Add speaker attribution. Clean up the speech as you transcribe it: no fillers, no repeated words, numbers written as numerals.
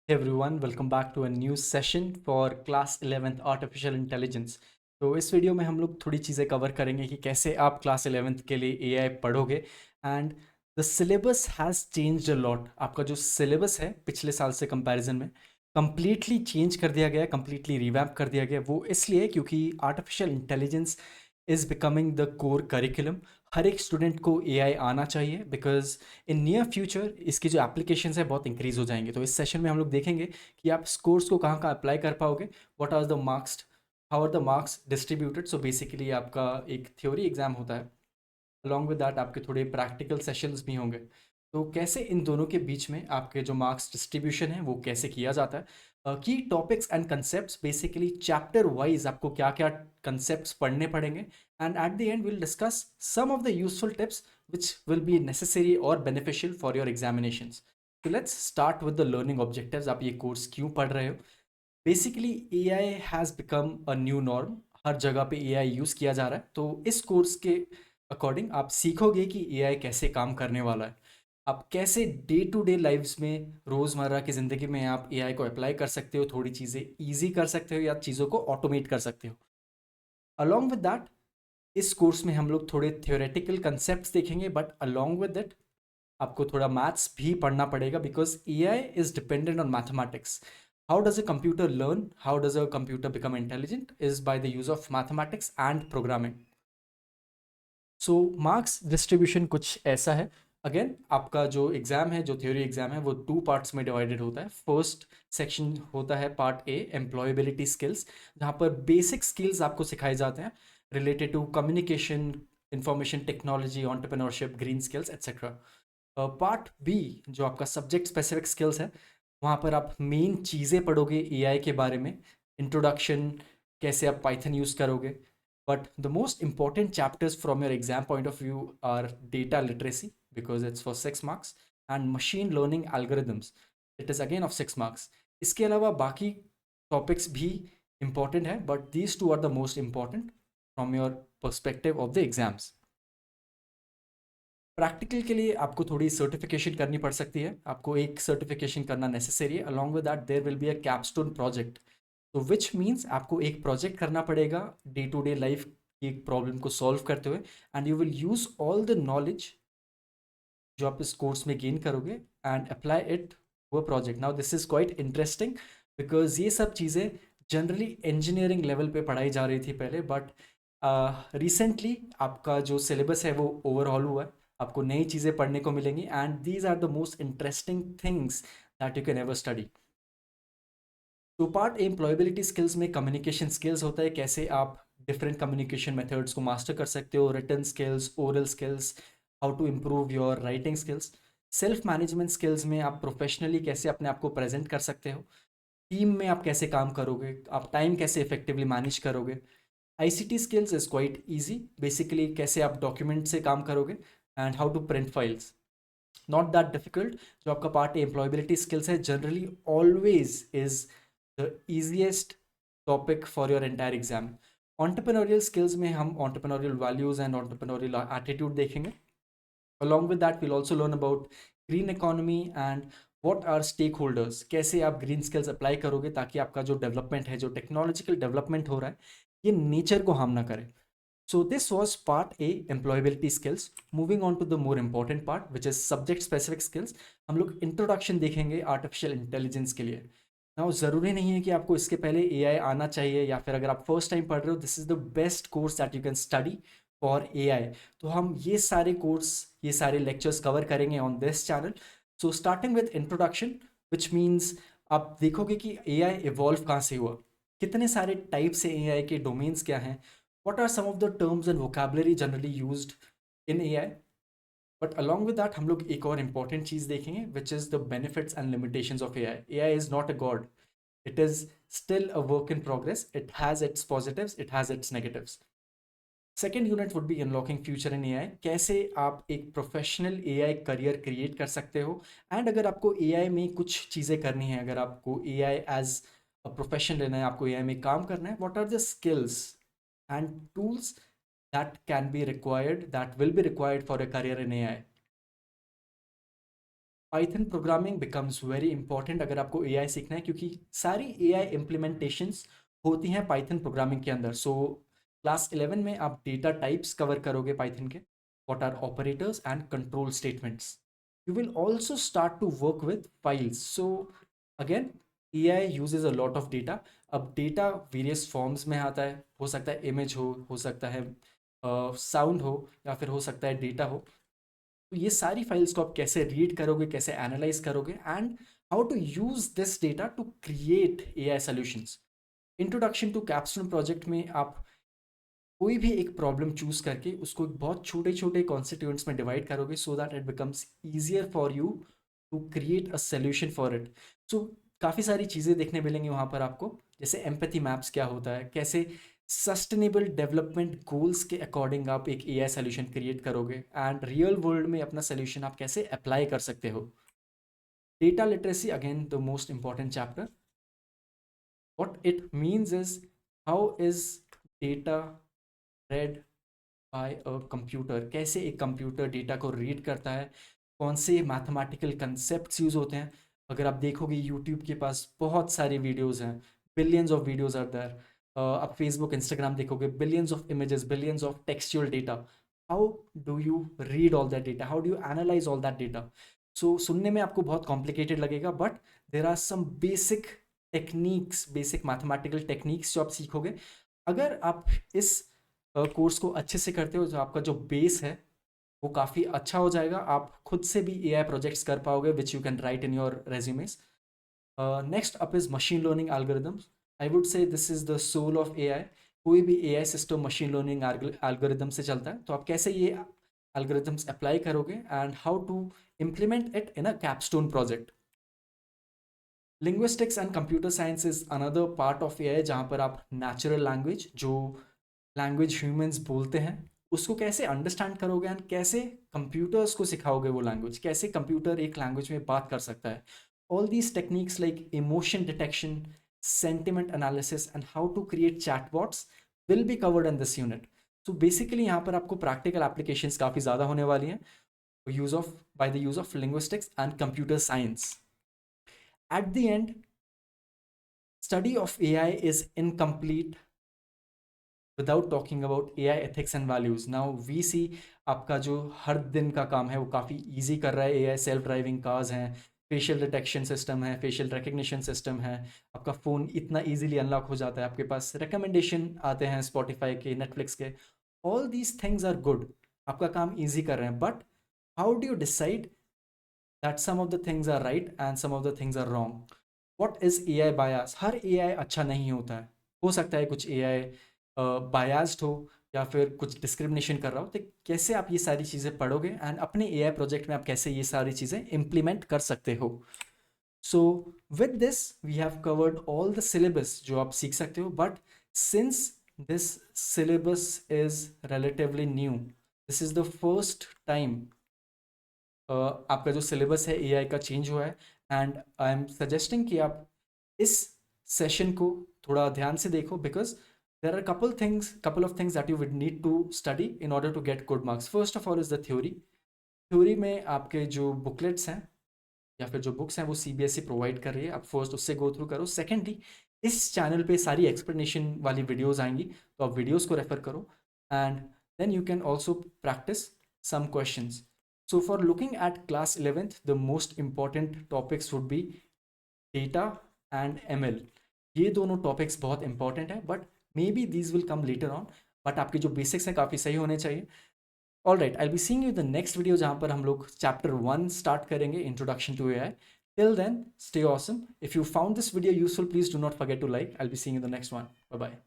Speaker 1: Hey everyone, welcome back to a new session for class 11th Artificial Intelligence। तो इस video में हम लोग थोड़ी चीज़ें कवर करेंगे कि कैसे आप क्लास 11th के लिए एआई पढ़ोगे। And the syllabus has changed a lot. आपका जो सिलेबस है पिछले साल से कंपैरिजन में कम्प्लीटली चेंज कर दिया गया, कम्प्लीटली रिवैम्प कर दिया गया। वो इसलिए क्योंकि artificial intelligence is becoming the core curriculum. हर एक स्टूडेंट को एआई आना चाहिए बिकॉज इन नियर फ्यूचर इसकी जो एप्लीकेशंस है बहुत इंक्रीज हो जाएंगे। तो इस सेशन में हम लोग देखेंगे कि आप स्कोर्स को कहाँ कहाँ अप्लाई कर पाओगे, what are the marks, how are the marks distributed. So basically आपका एक थ्योरी एग्जाम होता है, अलॉन्ग विद दैट आपके थोड़े प्रैक्टिकल सेशंस भी होंगे। तो कैसे इन दोनों के बीच में आपके जो मार्क्स डिस्ट्रीब्यूशन है वो कैसे किया जाता है, key topics and concepts, basically chapter wise आपको क्या क्या कंसेप्ट्स पढ़ने पड़ेंगे। And at the end will discuss some of the useful tips which will be necessary और बेनिफिशियल फॉर योर एग्जामिनेशंस। तो let's start with the learning objectives. आप ये course क्यों पढ़ रहे हो? Basically AI has become a new norm. हर जगह पे एआई यूज़ किया जा रहा है। तो इस कोर्स के अकॉर्डिंग आप सीखोगे कि एआई कैसे काम करने वाला है, आप कैसे डे टू डे लाइफ्स में रोज़मर्रा की ज़िंदगी में आप एआई को अप्लाई कर सकते हो, थोड़ी चीज़ें ईजी कर सकते हो या चीज़ों को ऑटोमेट कर सकते हो। अलॉन्ग विद दैट इस कोर्स में हम लोग थोड़े थियोरेटिकल कंसेप्ट देखेंगे, बट अलॉन्ग विद दैट आपको थोड़ा मैथ्स भी पढ़ना पड़ेगा because AI is dependent on mathematics. How does a computer learn, how does a computer become intelligent is by the use of mathematics and programming. So marks distribution कुछ ऐसा है। Again आपका जो एग्जाम है, जो थ्योरी एग्जाम है, वो two parts में डिवाइडेड होता है। फर्स्ट सेक्शन होता है पार्ट ए, एम्प्लॉयबिलिटी स्किल्स, जहाँ पर बेसिक स्किल्स आपको सिखाए जाते हैं related to communication, information technology, entrepreneurship, green skills etcetera. Part B जो आपका सब्जेक्ट स्पेसिफिक स्किल्स है, वहाँ पर आप मेन चीज़ें पढ़ोगे एआई के बारे में, इंट्रोडक्शन, कैसे आप पाइथन यूज़ करोगे। But the most important chapters from your exam point of view are data literacy because it's for 6 marks, and machine learning algorithms, it is again of 6 marks. इसके अलावा बाकी topics भी important है, but these two are the most important from your perspective of the exams. Practical के लिए आपको थोड़ी certification करनी पड़ सकती है, आपको एक सर्टिफिकेशन करना नेसेसरी है। Along with that there will be a capstone project, तो विच मीन्स आपको एक प्रोजेक्ट करना पड़ेगा डे टू डे लाइफ की एक प्रॉब्लम को सॉल्व करते हुए, and you will use all the knowledge जो आप इस कोर्स में गेन करोगे एंड अप्लाई इट वो project. Now this is quite interesting because ये सब चीज़ें जनरली इंजीनियरिंग लेवल पे पढ़ाई जा रही थी पहले, बट रिसेंटली आपका जो सिलेबस है वो ओवरऑल हुआ है, आपको नई चीज़ें पढ़ने को मिलेंगी, and these are the most interesting things that you can ever study. तो पार्ट एम्प्लॉयबिलिटी स्किल्स में कम्युनिकेशन स्किल्स होता है, कैसे आप डिफरेंट कम्युनिकेशन मेथड्स को मास्टर कर सकते हो, written skills, oral skills, how to improve your writing skills. Self management skills में आप प्रोफेशनली कैसे अपने आप को प्रेजेंट कर सकते हो, टीम में आप कैसे काम करोगे, आप टाइम कैसे इफेक्टिवली मैनेज करोगे। ICT skills is quite easy, basically कैसे आप डॉक्यूमेंट से काम करोगे and how to print files, not that difficult. जो आपका पार्ट एम्प्लॉयबिलिटी स्किल्स है generally always is the easiest topic for your entire exam. Entrepreneurial skills में हम entrepreneurial values and entrepreneurial attitude देखेंगे। Along with that, we'll also learn about green economy and what are stakeholders, कैसे आप green skills apply करोगे ताकि आपका जो development है, जो टेक्नोलॉजिकल डेवलपमेंट हो रहा है, ये नेचर को हार्म ना करे। So this was part A, employability skills. Moving on to the more important part, which is subject specific skills. हम लोग इंट्रोडक्शन देखेंगे आर्टिफिशियल इंटेलिजेंस के लिए। नाउ ज़रूरी नहीं है कि आपको इसके पहले एआई आना चाहिए, या फिर अगर आप फर्स्ट टाइम पढ़ रहे हो, this is the best course that you can study for AI. तो हम ये सारे कोर्स, ये सारे लेक्चर्स कवर करेंगे on this channel. So starting with introduction, which means आप देखोगे कि एआई इवॉल्व कहाँ से हुआ, कितने सारे टाइप से एआई के डोमेन्स क्या हैं, what are some of the terms and vocabulary generally used in AI। But along with that हम लोग एक और इम्पॉर्टेंट चीज़ देखेंगे which is the benefits and limitations of AI. AI is not a God, it is still a work in progress, it has its positives, it has its negatives. Second unit would be unlocking future in AI, कैसे आप एक professional AI career create कर सकते हो। And अगर आपको AI में कुछ चीज़ें करनी है, अगर आपको एआई एज अ प्रोफेशन लेना है, आपको एआई में काम करना है, what are the skills and tools that can be required, that will be required for a career in AI। Python programming becomes very important अगर आपको एआई सीखना है, क्योंकि सारी एआई इम्प्लीमेंटेशंस होती हैं पाइथन प्रोग्रामिंग के अंदर। सो क्लास 11 में आप डेटा टाइप्स कवर करोगे पाइथन के, what are operators and control statements. You will also start to work with files. So again, AI uses a lot of data. अब data various forms में आता है, हो सकता है इमेज हो सकता है साउंड हो, या फिर हो सकता है डेटा हो। तो ये सारी फाइल्स को आप कैसे रीड करोगे, कैसे एनालाइज करोगे, and how to use this data to create AI solutions. Introduction to capstone project में आप कोई भी एक प्रॉब्लम चूज करके उसको बहुत छोटे छोटे कॉन्स्टिट्यूएंट्स में डिवाइड करोगे, so that it becomes easier for you to create a solution for it. So काफ़ी सारी चीज़ें देखने मिलेंगी वहाँ पर आपको, जैसे एम्पैथी मैप्स क्या होता है, कैसे सस्टेनेबल डेवलपमेंट गोल्स के अकॉर्डिंग आप एक एआई सोल्यूशन क्रिएट करोगे, एंड रियल वर्ल्ड में अपना सोल्यूशन आप कैसे अप्लाई कर सकते हो। Data literacy, again the most important chapter. What it means is, how is data read by a computer, कैसे एक कंप्यूटर डेटा को रीड करता है, कौन से मैथमेटिकल कंसेप्ट्स यूज होते हैं। अगर आप देखोगे यूट्यूब के पास बहुत सारे वीडियोस हैं, billions of videos are there. आप फेसबुक इंस्टाग्राम देखोगे, billions of images, billions of textual data. How do you read all that data, how do you analyse all that data. So सुनने में आपको बहुत कॉम्प्लिकेटेड लगेगा, but there are some basic techniques, basic mathematical techniques जो आप सीखोगे। अगर आप इस कोर्स को अच्छे से करते हो, तो आपका जो बेस है वो काफ़ी अच्छा हो जाएगा। आप खुद से भी एआई प्रोजेक्ट्स कर पाओगे, which you can write in your resumes. Next up is machine learning algorithms. I would say this is the soul of AI. कोई भी AI system machine learning algorithm से चलता है, तो आप कैसे ये एल्गोरिदम्स अप्लाई करोगे, and how to implement it in a capstone project. Linguistics and computer science is another part of AI, जहाँ पर आप नेचुरल लैंग्वेज, जो लैंग्वेज ह्यूमंस बोलते हैं, उसको कैसे अंडरस्टैंड करोगे, एंड कैसे कंप्यूटर्स को सिखाओगे वो लैंग्वेज, कैसे कंप्यूटर एक लैंग्वेज में बात कर सकता है। All these techniques like emotion detection, sentiment analysis, and how to create chatbots will be covered in this unit. So basically यहाँ पर आपको प्रैक्टिकल एप्लीकेशंस काफ़ी ज़्यादा होने वाली हैं, use of by the use of linguistics and computer science. Eight the and, study of AI is incomplete without talking about AI ethics and values. Now we see आपका जो हर दिन का काम है वो काफ़ी इजी कर रहा है AI। सेल्फ ड्राइविंग कार्स हैं, फेशियल डिटेक्शन सिस्टम है, फेशियल रिकग्निशन सिस्टम है, आपका फ़ोन इतना इजीली अनलॉक हो जाता है, आपके पास रिकमेंडेशन आते हैं स्पॉटिफाई के, नेटफ्लिक्स के। All these things are good, आपका काम ईजी कर रहे हैं, but how do you decide that some of the things are right and some of the things are wrong? What is AI bias? Her AI अच्छा नहीं होता है, हो सकता है कुछ AI biased हो, या फिर कुछ डिस्क्रिमिनेशन कर रहा हो। तो कैसे आप ये सारी चीज़ें पढ़ोगे, एंड अपने AI प्रोजेक्ट में आप कैसे ये सारी चीज़ें इम्प्लीमेंट कर सकते हो। So with this we have covered all the syllabus जो आप सीख सकते हो, but since this syllabus is relatively new, this is the first time आपका जो सिलेबस है एआई का चेंज हुआ है, एंड आई एम सजेस्टिंग कि आप इस सेशन को थोड़ा ध्यान से देखो, because there are couple of things that you would need to study in order to get good marks. First of all is the theory में आपके जो बुकलेट्स हैं या फिर जो बुक्स हैं वो CBSE प्रोवाइड कर रही है, आप फर्स्ट उससे गो थ्रू करो। सेकेंडली, इस चैनल पे सारी एक्सप्लेनेशन वाली वीडियोज़ आएंगी, तो आप वीडियोज़ को रेफर करो, and then you can also practice some questions. So for looking at class 11th, the most important topics would be data and ML. ये दोनों टॉपिक्स बहुत इंपॉर्टेंट है, but maybe these will come later on, but आपके जो basics हैं काफ़ी सही होने चाहिए। All right, I be seeing you the next video, जहाँ पर हम लोग चैप्टर 1 स्टार्ट करेंगे, introduction to AI। Till then, stay awesome. If you found this video useful, please do not forget to like. I be seeing you the next one. Bye bye.